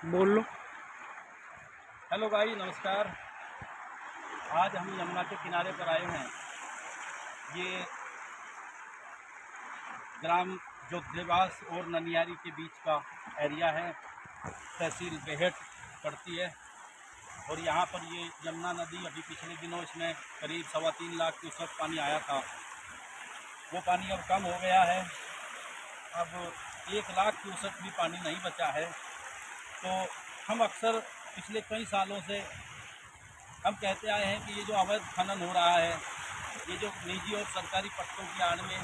बोल लो। हेलो भाई, नमस्कार। आज हम यमुना के किनारे पर आए हैं। ये ग्राम जोधेवास और ननियारी के बीच का एरिया है। तहसील बेहट पड़ती है। और यहाँ पर ये यमुना नदी अभी पिछले दिनों इसमें करीब 3.25 लाख क्यूसेक पानी आया था। वो पानी अब कम हो गया है। अब 1 लाख क्यूसेक भी पानी नहीं बचा है। तो हम अक्सर पिछले कई सालों से हम कहते आए हैं कि ये जो अवैध खनन हो रहा है, ये जो निजी और सरकारी पट्टों की आड़ में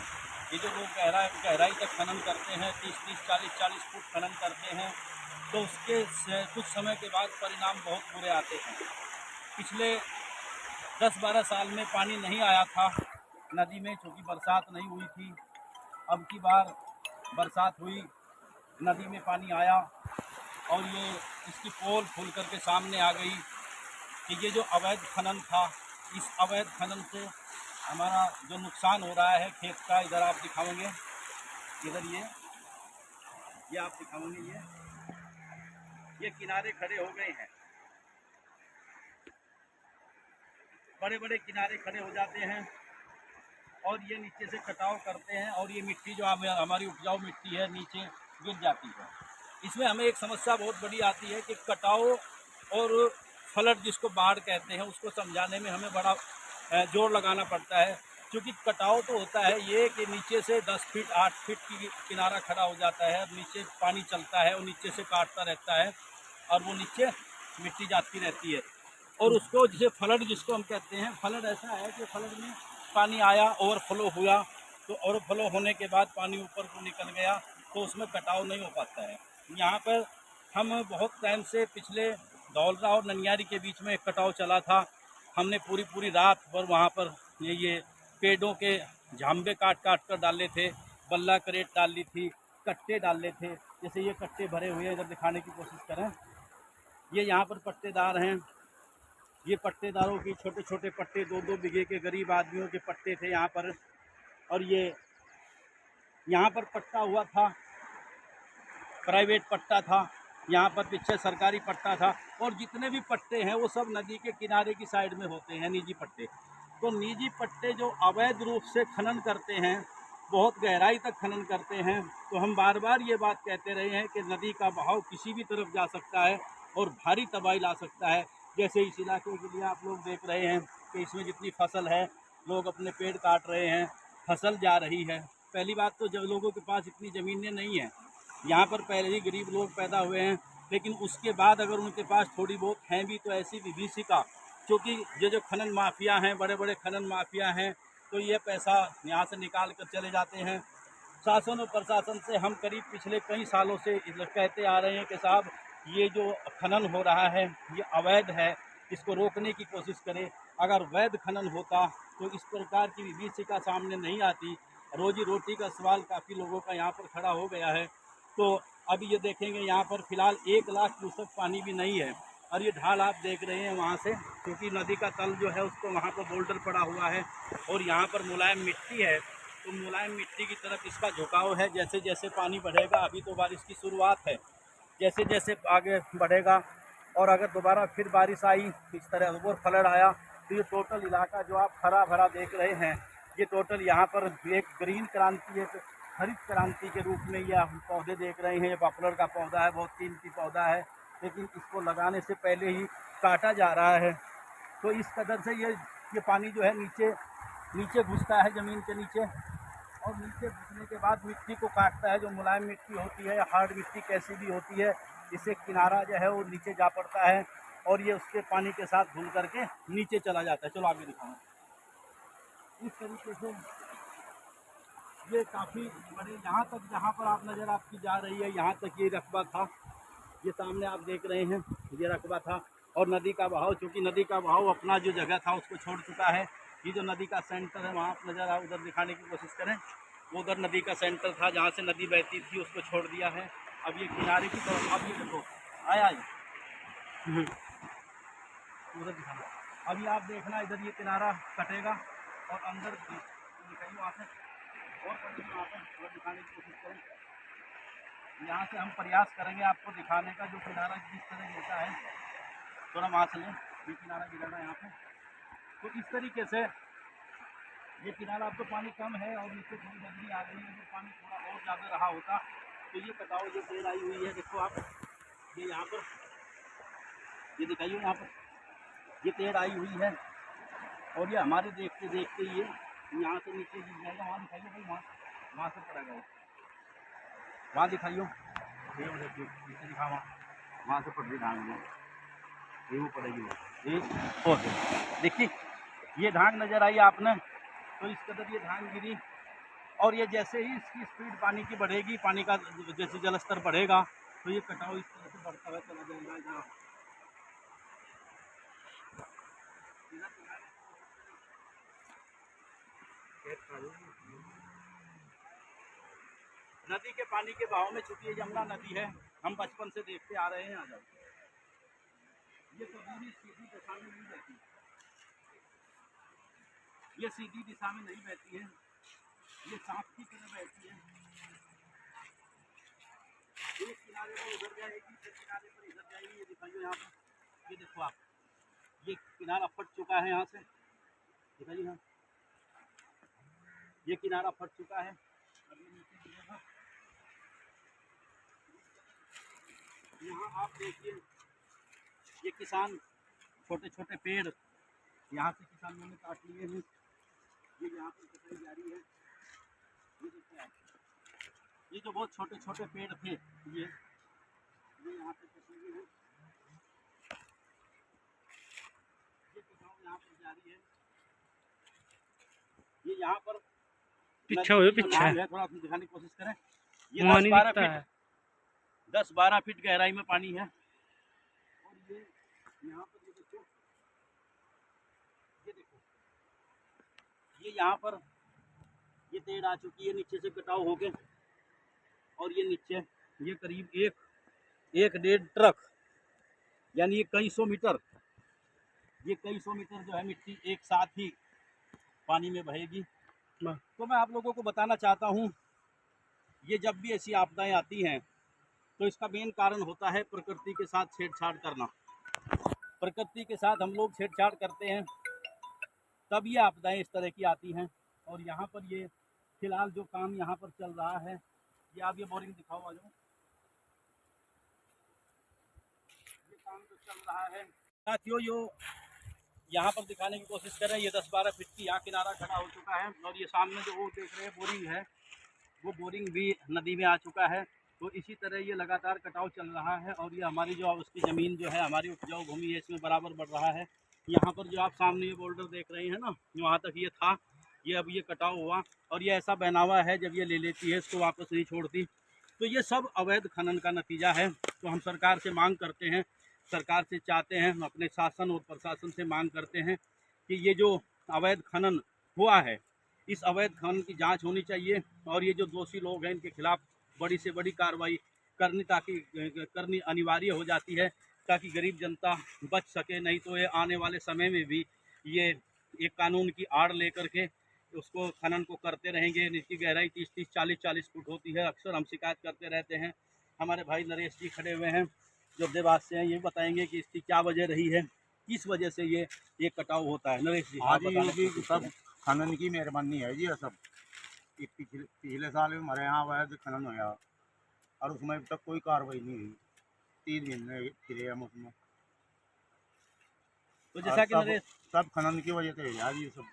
ये जो लोग गहराई तक खनन करते हैं, 30-30, 40-40 फुट खनन करते हैं, तो उसके कुछ समय के बाद परिणाम बहुत बुरे आते हैं। पिछले 10-12 साल में पानी नहीं आया था नदी में, क्योंकि बरसात नहीं हुई थी। अब की बार बरसात हुई, नदी में पानी आया और ये इसकी पोल खुल करके सामने आ गई कि ये जो अवैध खनन था, इस अवैध खनन से हमारा जो नुकसान हो रहा है खेत का, इधर आप दिखाओगे, इधर ये आप दिखाओगे, ये किनारे खड़े हो गए हैं, बड़े बड़े किनारे खड़े हो जाते हैं और ये नीचे से कटाव करते हैं और ये मिट्टी जो हमारी उपजाऊ मिट्टी है नीचे गिर जाती है। इसमें हमें एक समस्या बहुत बड़ी आती है कि कटाव और फ्लड जिसको बाढ़ कहते हैं, उसको समझाने में हमें बड़ा जोर लगाना पड़ता है। क्योंकि कटाव तो होता है ये कि नीचे से 10 फीट 8 फीट की किनारा खड़ा हो जाता है, नीचे पानी चलता है और नीचे से काटता रहता है और वो नीचे मिट्टी जाती रहती है। और उसको जिसे फ्लड जिसको हम कहते हैं, फ्लड ऐसा है कि फ्लड में पानी आया, ओवरफ्लो हुआ, तो ओवरफ्लो होने के बाद पानी ऊपर को निकल गया, तो उसमें कटाव नहीं हो पाता है। यहाँ पर हम बहुत टाइम से पिछले दौलरा और ननियारी के बीच में एक कटाव चला था। हमने पूरी पूरी रात भर वहाँ पर ये पेड़ों के झांबे काट काट कर डाले थे, बल्ला करेट डाल ली थी, कट्टे डाले थे। जैसे ये कट्टे भरे हुए हैं, इधर दिखाने की कोशिश करें, ये यहाँ पर पट्टेदार हैं। ये पट्टेदारों की छोटे छोटे पट्टे 2-2 बीघे के गरीब आदमियों के पट्टे थे यहाँ पर। और ये यहाँ पर पट्टा हुआ था, प्राइवेट पट्टा था, यहाँ पर पीछे सरकारी पट्टा था। और जितने भी पट्टे हैं वो सब नदी के किनारे की साइड में होते हैं, निजी पट्टे। तो निजी पट्टे जो अवैध रूप से खनन करते हैं, बहुत गहराई तक खनन करते हैं, तो हम बार बार ये बात कहते रहे हैं कि नदी का बहाव किसी भी तरफ जा सकता है और भारी तबाही ला सकता है। जैसे इस इलाके के लिए आप लोग देख रहे हैं कि इसमें जितनी फसल है, लोग अपने पेड़ काट रहे हैं, फसल जा रही है। पहली बात तो जब लोगों के पास इतनी ज़मीनें नहीं हैं, यहाँ पर पहले ही गरीब लोग पैदा हुए हैं, लेकिन उसके बाद अगर उनके पास थोड़ी बहुत हैं भी, तो ऐसी विभीषिका, क्योंकि ये जो खनन माफिया हैं, बड़े बड़े खनन माफिया हैं, तो ये पैसा यहाँ से निकाल कर चले जाते हैं। शासन और प्रशासन से हम करीब पिछले कई सालों से कहते आ रहे हैं कि साहब, ये जो खनन हो रहा है ये अवैध है, इसको रोकने की कोशिश करें। अगर वैध खनन होता तो इस प्रकार की विभीषिका सामने नहीं आती। रोजी रोटी का सवाल काफ़ी लोगों का यहाँ पर खड़ा हो गया है। तो अभी ये देखेंगे यहाँ पर फिलहाल 1 लाख क्यूसेक पानी भी नहीं है। और ये ढाल आप देख रहे हैं वहाँ से, क्योंकि नदी का तल जो है उसको वहाँ पर बोल्डर पड़ा हुआ है और यहाँ पर मुलायम मिट्टी है, तो मुलायम मिट्टी की तरफ इसका झुकाव है। जैसे जैसे पानी बढ़ेगा, अभी तो बारिश की शुरुआत है, जैसे जैसे आगे बढ़ेगा और अगर दोबारा फिर बारिश आई, इस तरह और फ्लड आया, तो ये टोटल इलाका जो आप हरा भरा देख रहे हैं, ये टोटल यहाँ पर एक ग्रीन क्रांति, एक हरित क्रांति के रूप में ये हम पौधे देख रहे हैं। ये पॉपुलर का पौधा है, बहुत कीमती पौधा है, लेकिन इसको लगाने से पहले ही काटा जा रहा है। तो इस कदर से ये पानी जो है नीचे नीचे घुसता है, ज़मीन के नीचे, और नीचे घुसने के बाद मिट्टी को काटता है। जो मुलायम मिट्टी होती है या हार्ड मिट्टी कैसी भी होती है, इससे किनारा जो है वो नीचे जा पड़ता है और ये उसके पानी के साथ घुल करके नीचे चला जाता है। चलो आगे दिखाऊँ। इस तरीके से ये काफ़ी बड़े, यहाँ तक जहाँ पर आप नज़र आपकी जा रही है, यहाँ तक ये रकबा था। ये सामने आप देख रहे हैं, ये रकबा था। और नदी का बहाव, चूँकि नदी का बहाव अपना जो जगह था उसको छोड़ चुका है। ये जो नदी का सेंटर है, वहाँ आप नज़र आ, उधर दिखाने की कोशिश करें, वो उधर नदी का सेंटर था जहाँ से नदी बहती थी, उसको छोड़ दिया है। अब ये किनारे की तरफ, अब ये देखो आया ये उधर दिखाना। अभी आप देखना, इधर ये किनारा कटेगा और अंदर दिखाइए वहाँ से, और वहाँ पर दिखाने की कोशिश करें। यहाँ से हम प्रयास करेंगे आपको दिखाने का, जो किनारा जिस तरह गिरता है। थोड़ा वहाँ से लें, ये किनारा गिरा है यहाँ पे। तो इस तरीके से ये किनारा, अब तो पानी कम है और नीचे थोड़ी बदली आ गई है। जो पानी थोड़ा और ज़्यादा रहा होता तो ये कटाव जो पेड़ आई हुई है, देखो आप, ये यहाँ पर, ये दिखाइए यहाँ पर, ये पेड़ आई हुई है और ये हमारे देखते देखते ये यहाँ से नीचे गिर जाएगा। वहाँ दिखाइए भाई, वहाँ से पड़ेगा, वहाँ दिखाइए, ये देखिए, नीचे दिखा, वहाँ से पड़ रही धान में, ये वो पड़ेगी, ये ओके। देखिए ये धान नज़र आई आपने, तो इस कदर ये धान गिरी। और ये जैसे ही इसकी स्पीड पानी की बढ़ेगी, पानी का जैसे जलस्तर बढ़ेगा, तो ये कटाव इस तरह से बढ़ता हुआ चला जाएगा। नदी के पानी के बहाव में, चूंकि ये यमुना नदी है, हम बचपन से देखते आ रहे हैं। आ जाओ, ये कभी सीधी दिशा में नहीं बहती, ये सीधी दिशा में नहीं बहती है, ये सांप की तरह बहती है। एक किनारे पर उधर जाएगी, फिर किनारे पर इधर जाएगी। ये दिखाइए यहाँ पर, ये देखो आप, ये किनारा फट चुका है यहाँ से, दिखाइए यहाँ, ये किनारा फट चुका है। अब ये नीचे गिरेगा, यहाँ आप देखिए, ये किसान छोटे छोटे पेड़ यहाँ से किसानों ने काट लिए हैं। ये यहाँ पर कटाई जारी है। ये देखिए आप, ये जो बहुत छोटे छोटे पेड़ थे, ये यहाँ पे कटे हुए हैं। ये कटाव यहाँ पर जारी है। ये यहाँ पर पीछे हुए, पीछे है, थोड़ा दिखाने की कोशिश करें। ये 10-12 फीट, 10-12 फीट गहराई में पानी है। और ये यहाँ पर ये देखो, ये देखो, ये यहाँ पर ये तेड़ आ चुकी है नीचे से कटाव होके, और ये नीचे ये करीब 1-1.5 ट्रक, यानी ये कई सौ मीटर, ये कई सौ मीटर जो है मिट्टी एक साथ ही पानी में बहेगी। तो मैं आप लोगों को बताना चाहता हूँ, ये जब भी ऐसी आपदाएं आती हैं तो इसका मेन कारण होता है प्रकृति के साथ छेड़छाड़ करना। प्रकृति के साथ हम लोग छेड़छाड़ करते हैं, तब ये आपदाएं इस तरह की आती हैं। और यहाँ पर ये फिलहाल जो काम यहाँ पर चल रहा है, ये आप ये बोरिंग दिखाओ, आ जाओ, ये काम जो चल रहा है साथियों, यो यहाँ पर दिखाने की कोशिश करें। ये 10-12 फीट की यहाँ किनारा खड़ा हो चुका है, और ये सामने जो वो देख रहे हैं बोरिंग है, वो बोरिंग भी नदी में आ चुका है। तो इसी तरह ये लगातार कटाव चल रहा है, और ये हमारी जो उसकी ज़मीन जो है, हमारी उपजाऊ भूमि है, इसमें बराबर बढ़ रहा है। यहाँ पर जो आप सामने ये बोल्डर देख रहे हैं ना, वहाँ तक ये था, ये अब ये कटाव हुआ, और ये ऐसा बहनावा है, जब ये ले लेती है इसको वापस नहीं छोड़ती। तो ये सब अवैध खनन का नतीजा है। तो हम सरकार से मांग करते हैं, सरकार से चाहते हैं, हम अपने शासन और प्रशासन से मांग करते हैं कि ये जो अवैध खनन हुआ है, इस अवैध खनन की जांच होनी चाहिए, और ये जो दोषी लोग हैं, इनके खिलाफ बड़ी से बड़ी कार्रवाई करनी अनिवार्य हो जाती है, ताकि गरीब जनता बच सके। नहीं तो ये आने वाले समय में भी ये एक कानून की आड़ लेकर के उसको खनन को करते रहेंगे। इसकी गहराई 30-30, 40-40 फुट होती है। अक्सर हम शिकायत करते रहते हैं। हमारे भाई नरेश जी खड़े हुए हैं जो देवास से हैं, ये बताएंगे कि इसकी क्या वजह रही है, किस वजह से ये कटाव होता है। नरेश जी, हाँ जी, सब खनन की मेहरबानी है जी। ये सब पिछले साल में हमारे यहाँ अवैध खनन होया, और उसमें अभी तक कोई कार्रवाई नहीं हुई। 3 महीने फिरे हम उसमें। तो जैसा कि नरेश, सब खनन की वजह से है जी। सब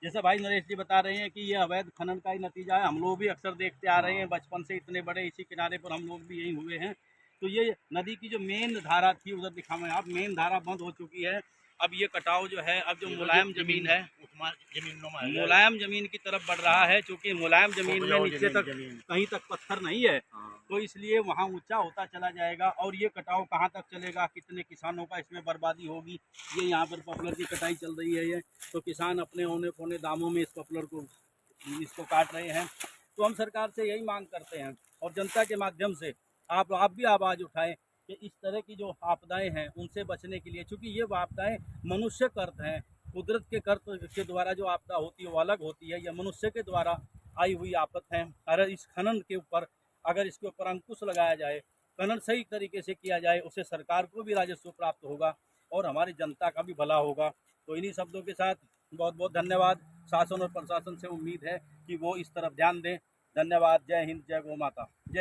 जैसा भाई नरेश जी बता रहे हैं कि ये अवैध खनन का ही नतीजा है। हम लोग भी अक्सर देखते आ रहे हैं, बचपन से इतने बड़े इसी किनारे पर हम लोग भी यहीं हुए हैं। तो ये नदी की जो मेन धारा थी, उधर दिखाएं आप, मेन धारा बंद हो चुकी है। अब ये कटाव जो है, अब जो मुलायम ज़मीन है, मुलायम ज़मीन की तरफ बढ़ रहा है। चूँकि मुलायम ज़मीन में नीचे तक कहीं तक पत्थर नहीं है, तो इसलिए वहाँ ऊंचा होता चला जाएगा। और ये कटाव कहाँ तक चलेगा, कितने किसानों का इसमें बर्बादी होगी। ये यहाँ पर पॉपुलर की कटाई चल रही है, ये तो किसान अपने औने पौने दामों में इस पॉपुलर को इसको काट रहे हैं। तो हम सरकार से यही मांग करते हैं, और जनता के माध्यम से आप भी आवाज़ उठाएं कि इस तरह की जो आपदाएं हैं उनसे बचने के लिए, चूँकि ये आपदाएं मनुष्य कर्त हैं, कुदरत के कर्त के द्वारा जो आपदा होती है वो अलग होती है, या मनुष्य के द्वारा आई हुई आफत है। अगर इस खनन के ऊपर अगर इसके ऊपर अंकुश लगाया जाए, खनन सही तरीके से किया जाए, उससे सरकार को भी राजस्व प्राप्त होगा और हमारी जनता का भी भला होगा। तो इन्हीं शब्दों के साथ बहुत बहुत धन्यवाद। शासन और प्रशासन से उम्मीद है कि वो इस तरफ ध्यान दें। धन्यवाद। जय हिंद, जय गौ माता, जय।